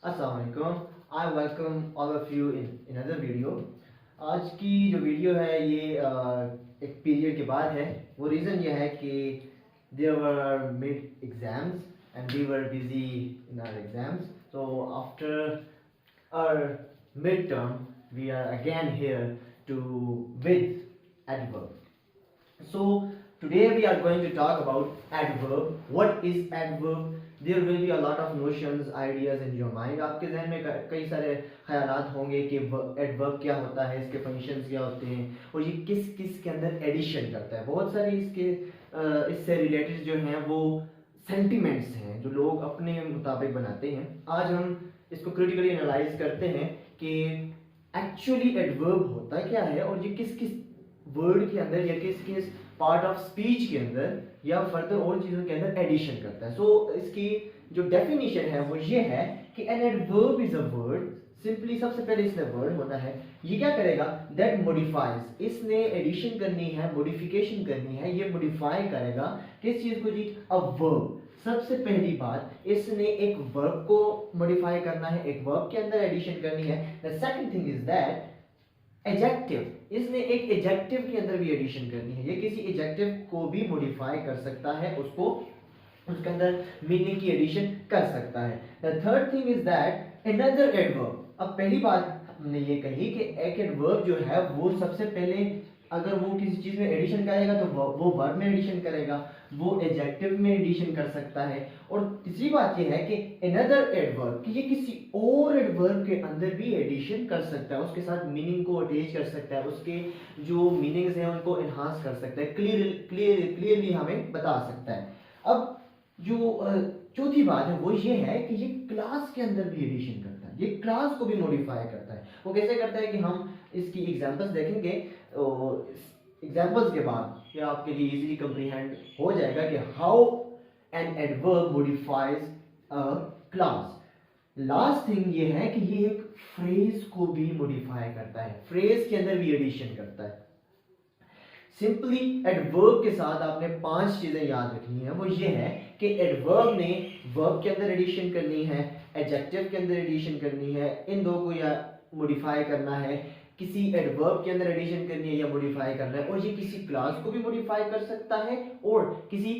Assalamualaikum. I welcome all of you in another video. आज की जो वीडियो है ये एक पीरियड के बाद है. वो रीज़न ये है कि there were mid exams and we were busy in our exams. So after our midterm we are again here to with adverb. So today we are going to talk about adverb. What is adverb? There will be a lot of notions, ideas in your mind. आपके जहन में कई सारे ख्यालात होंगे कि adverb क्या होता है, इसके फंक्शंस क्या होते हैं और ये किस किस के अंदर एडिशन करता है. बहुत सारे इससे रिलेटेड जो हैं वो सेंटिमेंट्स हैं जो लोग अपने मुताबिक बनाते हैं. आज हम इसको क्रिटिकली एनालाइज करते हैं कि एक्चुअली एडवर्ब होता क्या है और ये किस किस वर्ड के अंदर या किस किस पार्ट ऑफ स्पीच के अंदर या फर्दर और चीज़ों के अंदर एडिशन करता है. सो इसकी जो डेफिनेशन है वो ये है कि an adverb is a word. Simply सबसे पहले इसमें वर्ड होना है. ये क्या करेगा? That modifies. इसने एडिशन करनी है, मॉडिफिकेशन करनी है. ये मॉडिफाई करेगा किस चीज़ को जी? A verb. सबसे पहली बात, इसने एक वर्ब को मॉडिफाई करना है, एक वर्ब के अंदर एडिशन करनी है. The second thing is that adjective. इसने एक एडजेक्टिव के अंदर भी एडिशन करनी है. ये किसी एडजेक्टिव को भी मॉडिफाई कर सकता है, उसको उसके अंदर मीनिंग की एडिशन कर सकता है. The third thing is that another adverb. अब पहली बात हमने ये कही कि एक एडवर्ब जो है वो सबसे पहले अगर वो किसी चीज में एडिशन करेगा तो वो वर्ब में एडिशन करेगा, वो एडजेक्टिव में एडिशन कर सकता है. और तीसरी बात ये है कि अनदर एडवर्ब कि ये किसी और एडवर्ब के अंदर भी एडिशन कर सकता है, उसके साथ मीनिंग को अटैच कर सकता है, उसके जो मीनिंग्स हैं उनको एनहांस कर सकता है, क्लियरली हमें बता सकता है. अब जो चौथी बात है वो ये है कि ये क्लास के अंदर भी एडिशन करता है, ये क्लास को भी मॉडिफाई करता है. वो कैसे करता है कि हम इसकी एग्जांपल्स देखेंगे. एग्जांपल्स के बाद ये आपके लिए इजीली कंप्रीहेंड हो जाएगा कि how an adverb modifies a class. Last thing ये है कि ये एक फ्रेज को भी मॉडिफाई करता है, फ्रेज के अंदर भी एडिशन करता है. सिंपली एडवर्ब के साथ आपने 5 चीजें याद रखनी है. वो ये है कि एडवर्ब ने वर्ब के अंदर एडिशन करनी है, एडजेक्टिव के अंदर एडिशन करनी है, इन दो को या मॉडिफाई करना है, किसी एडवर्ब के अंदर एडिशन करनी है या मॉडिफाई करना है, और ये किसी क्लास को भी मॉडिफाई कर सकता है और किसी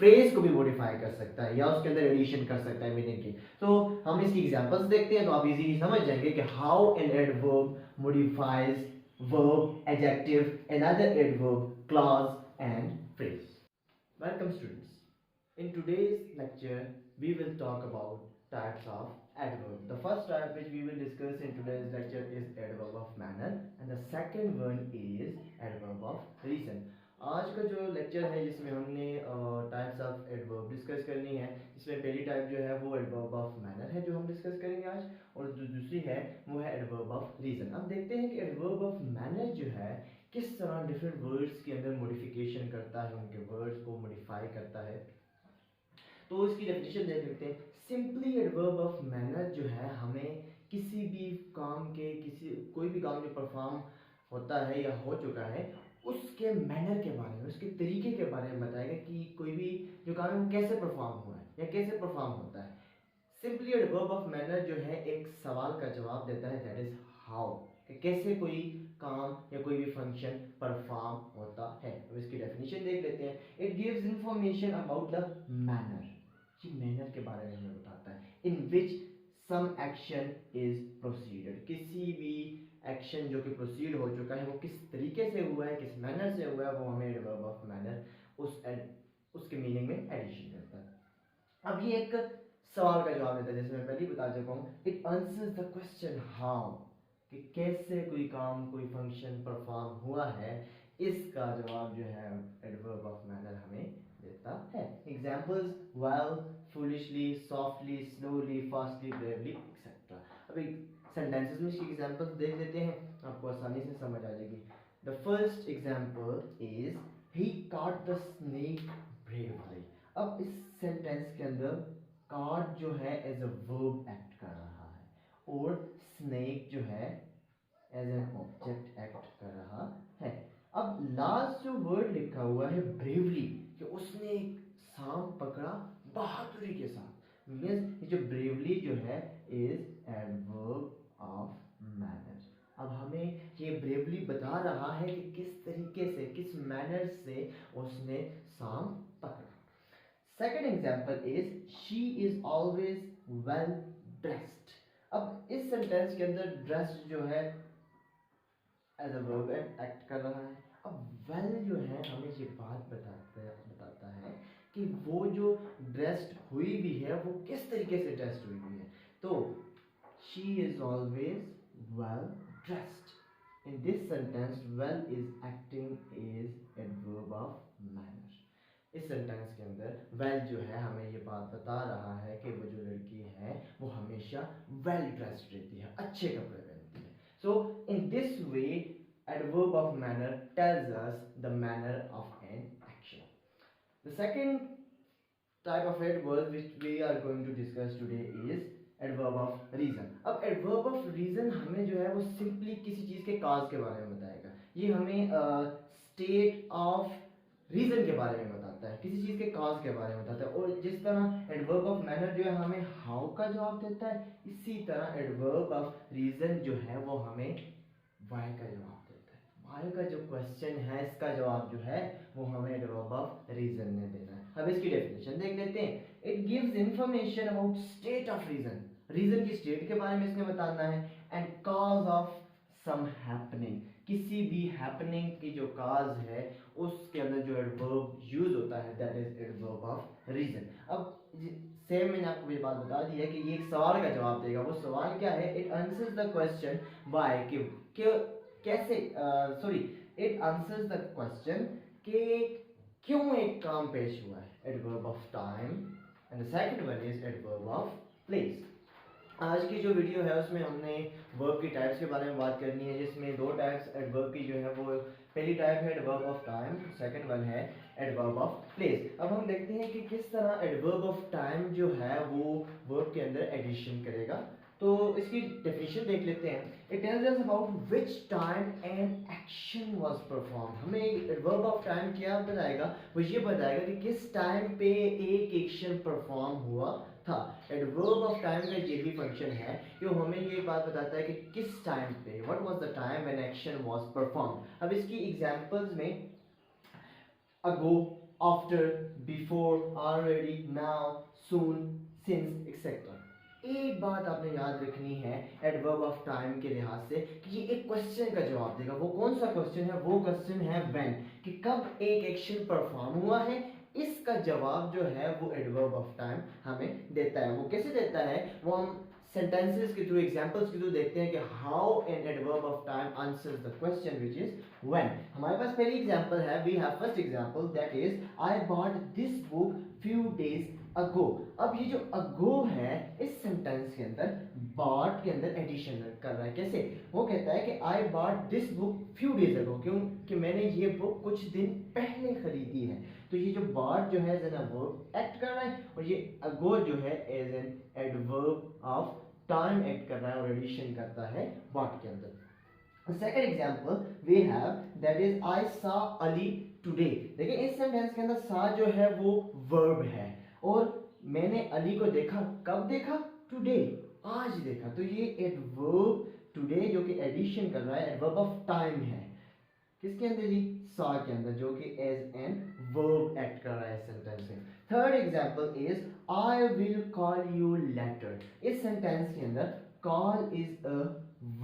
फ्रेज को भी मॉडिफाई कर सकता है या उसके अंदर एडिशन कर सकता है मीनिंग की. तो हम इसकी एग्जांपल्स देखते हैं तो आप इजीली समझ जाएंगे कि how an adverb modifies verb, adjective, another adverb, clause and phrase. Welcome students. In today's lecture, we will talk about types of adverb. The first type which we will discuss in today's lecture is adverb of manner and the second one is adverb of reason. आज का जो lecture है जिसमें हमने types of adverb discuss करनी है, इसमें पहली टाइप जो है वो एडवर्ब ऑफ मैनर है जो हम डिस्कस करेंगे आज, और जो दूसरी है वो है एडवर्ब ऑफ रीजन. अब देखते हैं कि एडवर्ब ऑफ मैनर जो है किस तरह डिफरेंट वर्ड्स के अंदर मॉडिफिकेशन करता है, उनके वर्ड्स को मॉडिफाई करता है. तो इसकी डेफिनेशन देख लेते हैं. सिंपली एडवर्ब ऑफ मैनर जो है हमें किसी भी काम के कोई भी काम जो परफॉर्म होता है या हो चुका है उसके मैनर के बारे में, उसके तरीके के बारे में बताएगा कि कोई भी जो काम है वो कैसे परफॉर्म हुआ है या कैसे परफॉर्म होता है. सिंपली एडवर्ब ऑफ मैनर जो है एक सवाल का जवाब देता है, दैट इज हाउ, कि कैसे कोई काम या कोई भी फंक्शन परफॉर्म होता है. अब इसकी डेफिनेशन देख लेते हैं. It gives information about the manner. ये मैनर के बारे में हमें बताता है. इन विच सम एक्शन इज प्रोसीडेड. किसी भी एक्शन जो कि प्रोसीड हो चुका है वो किस तरीके से हुआ है, किस मैनर से हुआ है, वो हमें एडवर्ब ऑफ मैनर उसके मीनिंग में एडिशन करता है. अब ये एक सवाल का जवाब देता है, जैसे मैं पहले ही बता चुका हूँ. It answers the question how, कि कैसे कोई काम कोई फंक्शन परफॉर्म हुआ है, इसका जवाब जो है एडवर्ब ऑफ मैनर हमें देता है. Examples well, foolishly, softly, slowly, fastly, bravely etcetera. अभी सेंटेंसेस में इसकी एग्जांपल्स देख लेते हैं, आपको आसानी से समझ आ जाएगी. The first example is he caught the snake bravely. अब इस सेंटेंस के अंदर caught जो है एज अ वर्ब एक्ट कर रहा है और स्नेक जो है एज एन ऑब्जेक्ट एक्ट कर रहा है. अब लास्ट जो वर्ड लिखा हुआ है ब्रेवली, कि उसने एक सांप पकड़ा बहादुरी के साथ, मींस ये जो ब्रेवली जो है इज एडवर्ब ऑफ मैनर। अब हमें ये ब्रेवली बता रहा है कि किस तरीके से, किस मैनर से उसने साम पकड़ा। Second example is she is always well dressed. अब इस सेंटेंस के अंदर ड्रेस्ड जो है एज अ वर्ब एक्ट कर रहा है। अब वेल जो है हमें ये बात बताता है कि वो जो ड्रेस्ड हुई भी है वो किस तरीके से ड्रेस्ड हुई भी है। तो she is always well dressed. In this sentence well is acting is adverb of manner. इस सेंटेंस के अंदर वेल जो है हमें ये बात बता रहा है कि वो जो लड़की है वो हमेशा वेल ड्रेस्ड रहती है, अच्छे कपड़े पहनती है। So in this way adverb of manner tells us the manner of an action. The second type of adverb which we are going to discuss today is adverb of reason. अब adverb of reason हमें जो है वो simply किसी चीज़ के cause के बारे में बताएगा। ये हमें state of रीजन के बारे में बताता है, किसी चीज के कॉज के बारे में बताता है। और जिस तरह एडवर्ब ऑफ मैनर जो है हमें हाउ का जवाब देता है, इसी तरह एडवर्ब ऑफ रीजन जो है वो हमें वाई का जवाब देता है। वाई का जो क्वेश्चन है इसका जवाब जो है वो हमें एडवर्ब ऑफ रीजन ने देना है। अब इसकी डेफिनेशन देख लेते हैं। It gives information about state of reason. Reason की स्टेट के बारे में इसने बताना है। And cause of some happening, किसी भी हैपनिंग की जो काज है उसके अंदर जो एडवर्ब यूज होता है that is adverb of reason. अब सेम मैंने आपको ये बात बता दी है कि ये एक सवाल का जवाब देगा। वो सवाल क्या है? It answers the question why, कि कैसे इट आंसर्स द क्वेश्चन कि क्यों एक काम पेश हुआ है, adverb of time. And the second one is adverb of place. आज की जो वीडियो है उसमें हमने वर्ब की टाइप्स के बारे में बात करनी है, जिसमें दो टाइप्स एडवर्ब की जो है वो पहली टाइप है adverb of time, second one है एडवर्ब ऑफ प्लेस। अब हम देखते हैं कि किस तरह एडवर्ब ऑफ टाइम जो है वो वर्ब के अंदर एडिशन करेगा। तो इसकी डेफिनेशन देख लेते हैं। It tells us about which time an action was performed. हमें एडवर्ब ऑफ टाइम क्या बताएगा? वो ये बताएगा कि किस टाइम पे एक एक्शन परफॉर्म हुआ था। एडवर्ब ऑफ टाइम का ये भी फंक्शन है कि वो हमें ये बात बताता है कि किस टाइम पे, what was the time when action was performed. अब इसकी एग्जांपल्स में अगो, आफ्टर, बिफोर, ऑलरेडी, नाउ, सून, सिंस एक्सेट्रा। एक बात आपने याद रखनी है एडवर्ब ऑफ टाइम के लिहाज से कि ये एक क्वेश्चन का जवाब देगा। वो कौन सा क्वेश्चन है? वो क्वेश्चन है व्हेन, कि कब एक एक्शन परफॉर्म हुआ है। इसका जवाब जो है वो एडवर्ब ऑफ टाइम हमें देता है। वो कैसे देता है वो हम सेंटेंसेस के थ्रू, एग्जांपल्स के थ्रू देखते हैं कि how an adverb of time answers the question which is when. हमारे पास पहली एग्जांपल है, we have first example that is I bought this book few days ago. अब ये जो अगो है इस सेंटेंस के अंदर बॉट के अंदर एडिशन कर रहा है। कैसे? वो कहता है कि आई bought this book few days अगो, क्योंकि मैंने ये बुक कुछ दिन पहले खरीदी है। तो ये जो बॉट जो है एज एन वर्ब एक्ट कर रहा है और ये अगो जो है as an adverb of time act कर रहा है और एडिशन करता है बॉट के अंदर। Second example we have that is I saw Ali today. देखिए इस सेंटेंस के अंदर सा जो है वो वर्ब है और मैंने अली को देखा, कब देखा? टुडे, आज देखा। तो ये एडवर्ब टुडे जो कि एडिशन कर रहा है एडवर्ब ऑफ टाइम है। किसके अंदर जी? सा के अंदर, जो कि एज एन वर्ब एक्ट कर रहा है सेंटेंस में। Third example is I will call you later. इस सेंटेंस के अंदर कॉल इज अ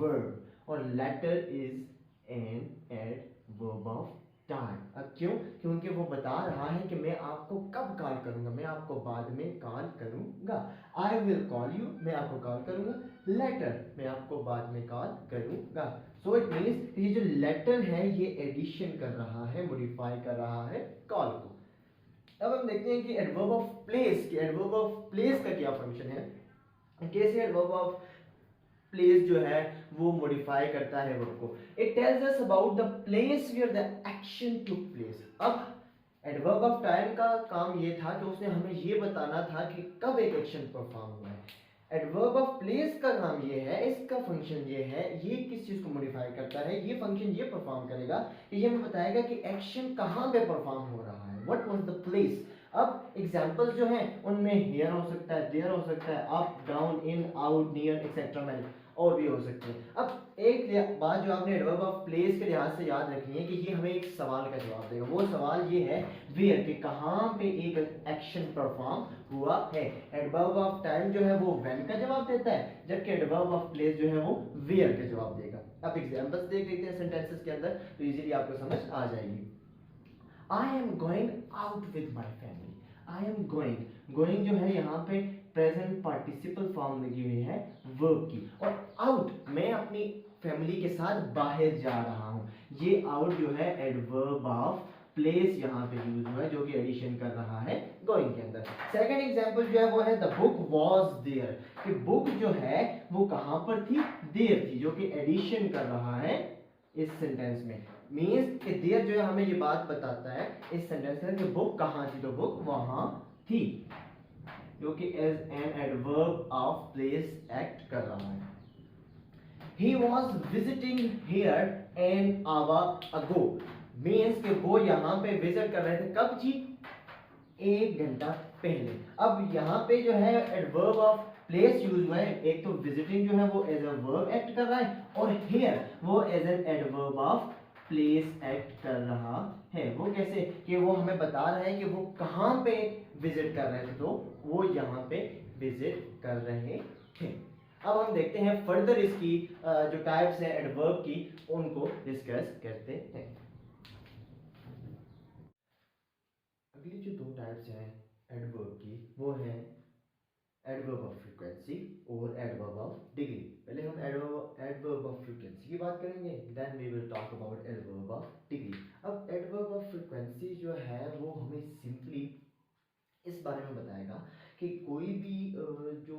वर्ब और later is an adverb of time. अब क्यों? क्योंकि वो बता रहा है कि मैं आपको कब कॉल करूंगा, मैं आपको बाद में कॉल करूंगा। आई विल कॉल यू, मैं आपको कॉल करूंगा। लेटर, मैं आपको बाद में कॉल करूंगा। सो इट मीन्स ये जो लेटर है ये एडिशन कर रहा है, मॉडिफाई कर रहा है कॉल को। अब हम देखते हैं कि एडवर्ब ऑफ प्लेस, कि एडवर्ब ऑफ प्लेस का क्या फंक्शन है, कैसे एडवर्ब ऑफ प्लेस जो है वो मॉडिफाई करता है वर्ब को। It tells us about the place where the action took place. अब एडवर्ब ऑफ टाइम का काम ये था कि उसने हमें ये बताना था कि कब एक एक्शन परफॉर्म हुआ है। एडवर्ब ऑफ प्लेस का काम ये है, इसका फंक्शन ये है, ये किस चीज को मॉडिफाई करता है, ये फंक्शन ये परफॉर्म करेगा कि ये हमें बताएगा कि एक्शन कहाँ पे परफॉर्म हो रहा है, व्हाट वाज द प्लेस। अब एग्जाम्पल्स जो हैं उनमें हेयर हो सकता है, देयर हो सकता है, up down in out near etcetera many और भी हो सकते हैं। अब एक बात जो आपने एडवर्ब ऑफ प्लेस के लिहाज से याद रखनी है कि ये हमें एक सवाल का जवाब देगा। वो सवाल ये है वेयर, कि कहाँ पे एक एक्शन परफॉर्म हुआ है। एडवर्ब ऑफ टाइम जो है वो व्हेन का जवाब देता है, जबकि एडवर्ब ऑफ प्लेस जो है वो वेयर का जवाब देगा। अब एग्जांपल्स देख लेते हैं सेंटेंसेस के अंदर, तो इजीली आपको समझ आ जाएगी। आई am going out with my family. I am going, going जो है यहाँ पे प्रेजेंट पार्टिसिपल फॉर्म लगी हुई है वर्ब की, और आउट मैं अपनी फैमिली के साथ बाहर जा रहा हूँ। ये आउट जो है एडवर्ब ऑफ प्लेस यहाँ पे यूज हुआ है, जो कि एडिशन कर रहा है गोइंग के अंदर। सेकंड एग्जांपल जो है वो है द बुक वाज देयर, कि बुक जो है वो कहाँ पर थी, देयर थी, जो कि एडिशन कर रहा है इस सेंटेंस में। मीन्स कि देयर जो है हमें ये बात बताता है इस सेंटेंस में कि बुक कहाँ थी, तो बुक वहां थी, जो कि as an adverb of place act कर रहा है। He was visiting here an hour ago, means कि वो यहाँ पे विजिट कर रहे थे, कब जी, 1 घंटा पहले। अब यहाँ पे जो है एडवर्ब ऑफ प्लेस यूज हुआ है, एक तो विजिटिंग जो है वो एज अ वर्ब एक्ट कर रहा है, और हियर वो as an adverb of place act कर रहा है। वो कैसे, कि वो हमें बता रहे हैं कि वो कहाँ पे विजिट कर रहे थे, तो वो यहाँ पे विजिट कर रहे थे। अब हम देखते हैं फर्दर इसकी जो टाइप्स हैं एडवर्ब की, उनको डिस्कस करते हैं। अगली जो 2 टाइप्स हैं एडवर्ब की वो है एडवर्ब ऑफ फ्रीक्वेंसी और एडवर्ब ऑफ डिग्री। पहले हम एडवर्ब ऑफ फ्रीक्वेंसी की बात करेंगे, then we will talk about adverb of degree. अब एडवर्ब ऑफ फ्रीक्वेंसी जो है वो हमें सिंपली इस बारे में बताएगा कि कोई भी जो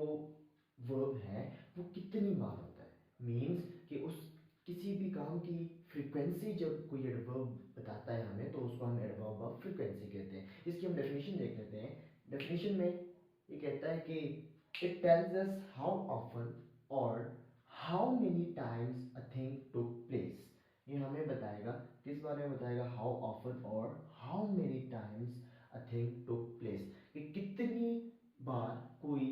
वर्ब है वो कितनी बार होता है। मीन्स कि उस किसी भी काम की फ्रीक्वेंसी जब कोई एडवर्ब बताता है हमें, तो उसको हम एडवर्ब ऑफ फ्रीक्वेंसी कहते हैं। इसकी हम डेफिनेशन देख लेते हैं। डेफिनेशन में ये कहता है कि it tells us how often और how many times a thing took place. ये हमें बताएगा, किस बारे में बताएगा, हाउ ऑफन और how many times a thing took place, कि कितनी बार कोई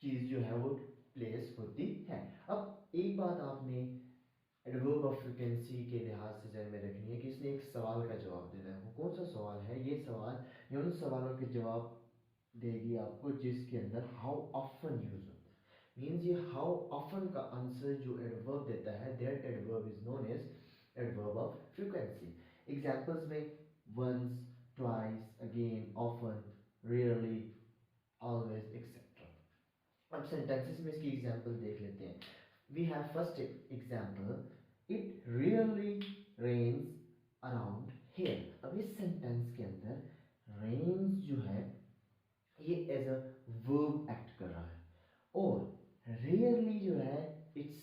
चीज जो है वो प्लेस होती है। अब एक बात आपने एडवर्ब ऑफ फ्रीक्वेंसी के लिहाज से ध्यान में रखनी है कि इसने एक सवाल का जवाब देना है। वो कौन सा सवाल है, ये सवाल ये उन सवालों के जवाब देगी आपको जिसके अंदर हाउ ऑफन यूज होता है। मीन्स ये हाउ ऑफन का आंसर जो एडवर्ब देता है, that adverb is known as adverb of frequency. Examples में once, twice, again, often, rarely, always, etcetera. अब सेंटेंसेस में इसकी एग्जांपल देख लेते हैं। We have first example, it rarely rains around here. अब इस सेंटेंस के अंदर रेन्स जो है ये एज अ वर्ब एक्ट कर रहा है, और रेयरली जो है इट्स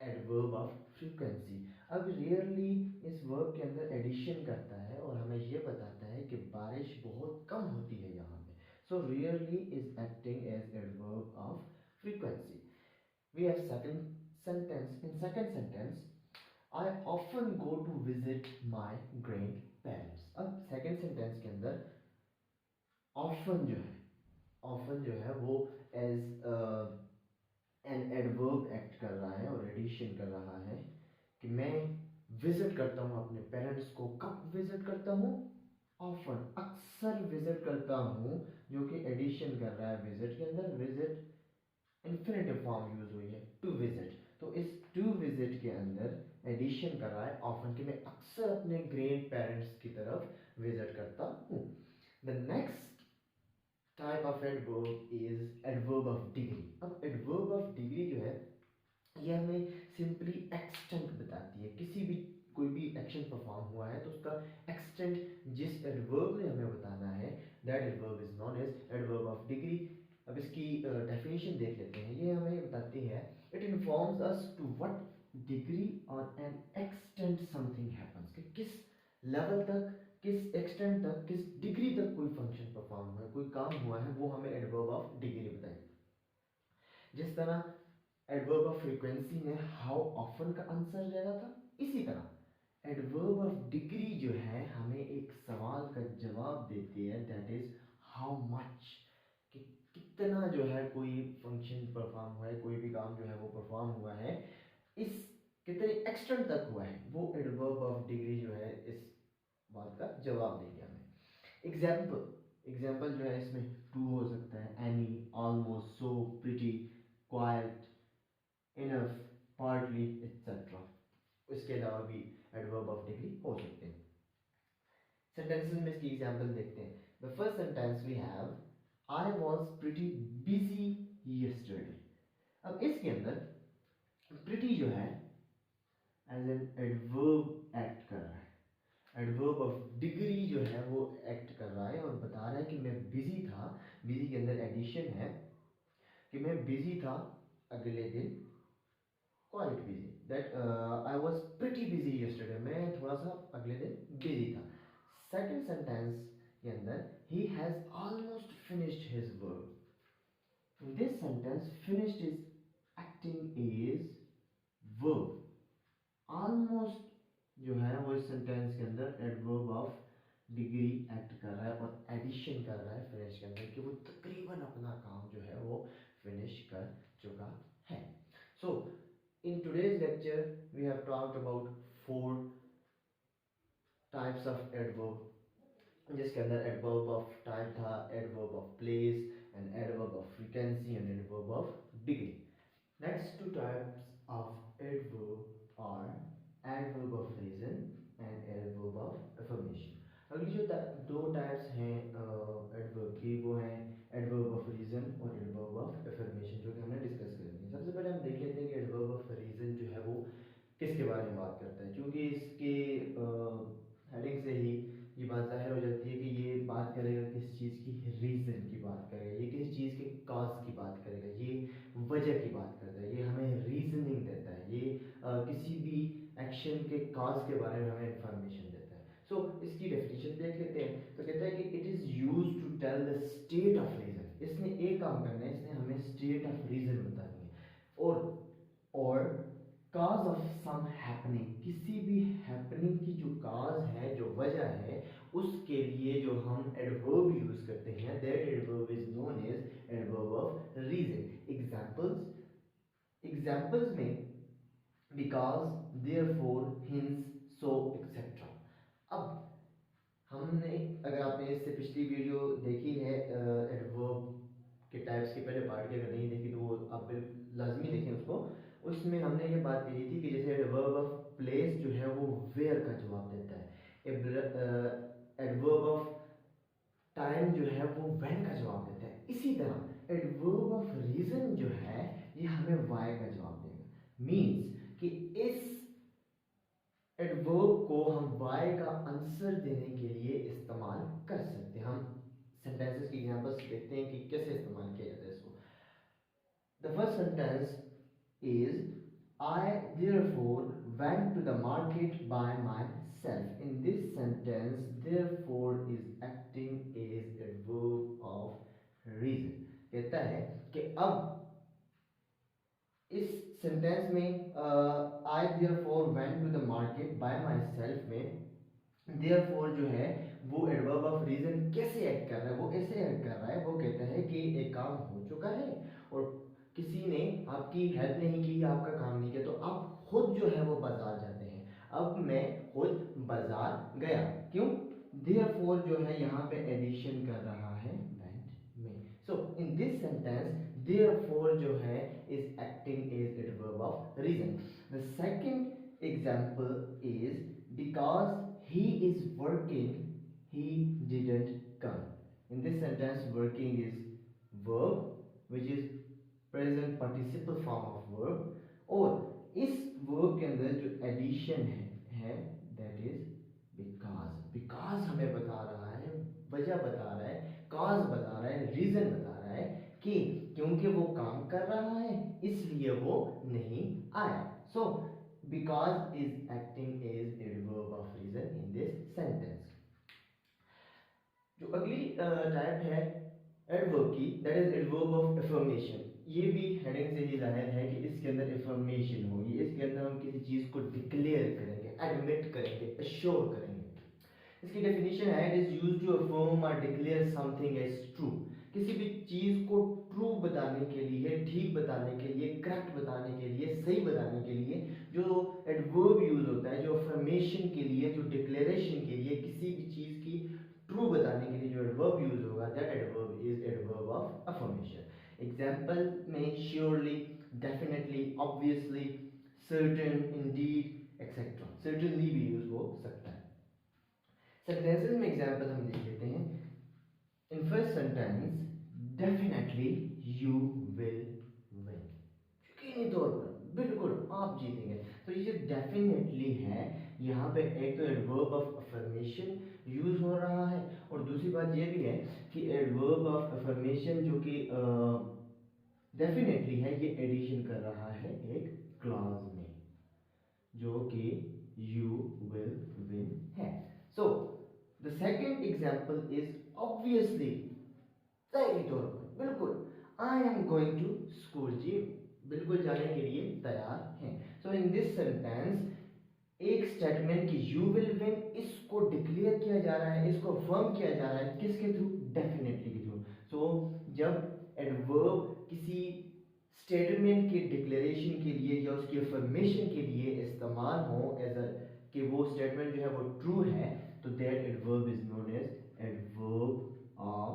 एडवर्ब ऑफ फ्रीक्वेंसी। अब रेयरली इस वर्ब के अंदर एडिशन करता है और हमें ये बताता है कि बारिश बहुत कम होती है यहाँ पे। So rarely is acting as adverb of frequency. We have second sentence. In second sentence, I often go to visit my grandparents. अब सेकंड सेंटेंस के अंदर ऑफन जो है, ऑफन जो है वो एज एन एडवर्ब एक्ट कर रहा है और एडिशन कर रहा है, कि मैं विजिट करता हूँ अपने पेरेंट्स को। कब विजिट करता हूँ, ऑफन, अक्सर विजिट करता हूँ, जो कि एडिशन कर रहा है विजिट के अंदर। विजिट इंफिनिटिव फॉर्म यूज हुई है, टू विजिट, तो इस टू विजिट के अंदर एडिशन कर रहा है ऑफन, कि मैं अक्सर अपने ग्रैंड पेरेंट्स की तरफ विजिट करता हूँ। The next type of adverb is adverb of degree. अब एडवर्ब ऑफ डिग्री जो है ये हमें सिंपली एक्सटेंट बताती है। किसी भी कोई भी एक्शन परफॉर्म हुआ है तो उसका एक्सटेंट जिस एडवर्ब ने हमें बताना है, that adverb is known as adverb of degree. अब इसकी डेफिनेशन देख लेते हैं। ये हमें बताती है, it informs us to what degree और एन एक्सटेंट समथिंग हैपेंस, कि किस लेवल तक, किस एक्सटेंट तक, किस डिग्री तक कोई फंक्शन परफॉर्म हुआ है, कोई काम हुआ है, वो हमें एडवर्ब ऑफ डिग्री बताएगी। जिस तरह एडवर्ब ऑफ फ्रीक्वेंसी में हाउ ऑफन का आंसर देना था, इसी तरह एडवर्ब ऑफ डिग्री जो है हमें एक सवाल का जवाब देती है, दैट इज हाउ मच, कि कितना जो है कोई फंक्शन परफॉर्म हुआ है, कोई भी काम जो है वो परफॉर्म हुआ है, इस कितने एक्सटेंट तक हुआ है, वो एडवर्ब ऑफ डिग्री जो है इस बात का जवाब देंगे हमें। एग्जाम्पल जो है इसमें टू हो सकता है, any, almost, so, pretty, quite, enough, partly etcetera. इसके अलावा भी एडवर्ब ऑफ डिग्री हो सकते हैं। सेंटेंसेस में इसकी एग्जांपल देखते हैं। The first sentence we have, I was pretty busy yesterday. अब इसके अंदर प्रिटी जो है एज एन एडवर्ब एक्ट कर रहा है, एडवर्ब ऑफ डिग्री जो है वो एक्ट कर रहा है और बता रहा है कि मैं बिजी था। बिजी के अंदर एडिशन है कि मैं बिजी था अगले दिन, quite busy, that I was pretty busy yesterday, मैं थोड़ा सा अगले दिन बिजी था। सेकंड सेंटेंस के अंदर he has almost finished his work. In this sentence finished is acting is verb. Almost जो है वो इस सेंटेंस के अंदर एडवर्ब ऑफ डिग्री एक्ट कर रहा है और एडिशन कर रहा है फिनिश के अंदर, कि वो तकरीबन अपना काम जो है वो फिनिश कर चुका है। So in today's lecture we have talked about 4 types of adverb, जिसके अंदर एडवर्ब ऑफ टाइप था, adverb of place and adverb of frequency and adverb of degree. Next 2 types of adverb are adverb of reason and adverb of affirmation. अगली जो 2 types हैं adverb की, वो हैं adverb of reason और adverb of affirmation, जो कि हमने डिस्कस कर ली। सबसे पहले हम देख लेते हैं कि एडवर्ब ऑफ रीजन जो है वो किसके बारे में बात करता है, क्योंकि इसके हेडिंग से ही ये बात जाहिर हो जाती है कि ये बात करेगा किस चीज़ की, रीज़न की बात करेगा, ये किस चीज़ के काज की बात करेगा, ये वजह की बात करता है, ये हमें रीजनिंग देता है, ये किसी भी एक्शन के काज के बारे में हमें इंफॉर्मेशन देता है। सो इसकी डेफिनेशन देख लेते हैं। तो कहता है कि it is use to tell the state of reason. इसने एक काम करना है, इसने हमें स्टेट ऑफ रीज़न बतानी है। और काज ऑफ सम हैपनिंग, किसी भी हैपनिंग की जो काज है, जो वजह है, उसके लिए जो हम एडवर्ब यूज करते हैं, that adverb is known as adverb of reason. Examples में because, therefore, hence, so etcetera. अब हमने, अगर आपने इससे पिछली वीडियो देखी है एडवर्ब के टाइप्स के पहले पार्ट की, अगर नहीं देखी तो वो आप लाजमी देखें उसको। उसमें हमने ये बात कही थी कि जैसे एडवर्ब ऑफ प्लेस जो है वो वेयर का जवाब देता है, एडवर्ब ऑफ टाइम जो है वो व्हेन का जवाब देता है। इसी तरह एडवर्ब ऑफ रीजन जो है ये हमें वाई का जवाब देगा। मीन्स कि इस एडवर्ब को हम वाई का आंसर देने के लिए इस्तेमाल कर सकते हैं। हम सेंटेंसेस की एग्जांपल्स देखते हैं कि कैसे इस्तेमाल किया जाता है इसको। The first sentence is I therefore went to the market by myself. In this sentence, therefore is acting as a verb of reason. कहता है कि अब इस सेंटेंस में I therefore went to the market by myself में therefore जो है वो एडवर्ब ऑफ रीजन कैसे एक्ट कर रहा है, वो ऐसे एक्ट कर रहा है, वो कहता है कि एक काम हो चुका है और किसी ने आपकी हेल्प नहीं की, आपका काम नहीं किया, तो आप खुद जो है वो बाजार जाते हैं। अब मैं खुद बाजार गया, क्यों? देयरफॉर जो है यहाँ पे एडिशन कर रहा है वेंट में। So in this sentence therefore जो है is acting as adverb of reason. The second example is because he is working, he didn't come. In this sentence, working is verb, which is present participle form of verb. और इस verb के अंदर जो addition है that is because. Because हमें बता रहा है, वजह बता रहा है, cause बता रहा है, reason बता रहा है कि क्योंकि वो काम कर रहा है इसलिए वो नहीं आया. So because is acting as adverb of reason in this sentence. जो अगली टाइप है एडवर्ब की, that is adverb of affirmation. ये भी हेडिंग से ही जाहिर है कि इसके अंदर अफर्मेशन हो. ये जिसके अंदर हम किसी चीज को डिक्लेयर करेंगे, एडमिट करेंगे, अश्योर करेंगे। इसकी डेफिनेशन है, it is used to affirm और डिक्लेयर समथिंग एज ट्रू। किसी भी चीज को ट्रू बताने के लिए, ठीक बताने के लिए, करेक्ट बताने के लिए, सही बताने के लिए जो एडवर्ब यूज होता है, जो अफर्मेशन के लिए, जो डिक्लेरेशन के लिए, किसी भी चीज की ट्रू बताने के लिए जो एडवर्ब यूज होगा, that adverb is adverb of affirmation. Example में surely, definitely, obviously, certain, indeed etcetera, certainly भी यूज हो सकता है। सेंटेंसेस में एग्जांपल हम देख लेते हैं। In first sentence, definitely you will win, यकीनी तौर पर बिल्कुल आप जीतेंगे। तो ये जो डेफिनेटली है, यहाँ पे एक तो एडवर्ब ऑफ अफर्मेशन यूज हो रहा है, और दूसरी बात ये भी है कि एडवर्ब ऑफ अफर्मेशन जो कि डेफिनेटली है, ये एडिशन कर रहा है एक क्लॉज में, जो कि यू विल विन है। So the second example is obviously, सही तौर पर बिल्कुल, I am going to school, जी बिल्कुल जाने के लिए तैयार हैं। सो इन दिस सेंटेंस एक स्टेटमेंट कि यू विल विन, इसको डिक्लेयर किया जा रहा है, इसको फर्म किया जा रहा है किसके थ्रू? डेफिनेटली के थ्रू। सो जब एडवर्ब किसी स्टेटमेंट के डिक्लेरेशन के लिए या उसकी अफर्मेशन के लिए इस्तेमाल हो एज अ, कि वो स्टेटमेंट जो है वो ट्रू है, तो that adverb is known as adverb of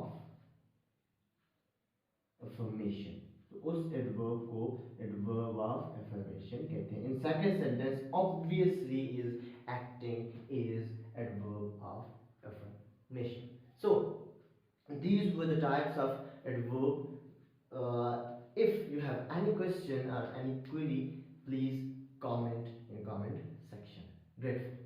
affirmation. तो उस एडवर्ब को एडवर्ब ऑफ अफर्मेशन कहते हैं। In second sentence, obviously is acting is adverb of affirmation. So these were the types of adverb. If you have any question or any query, please comment in comment section. Grateful.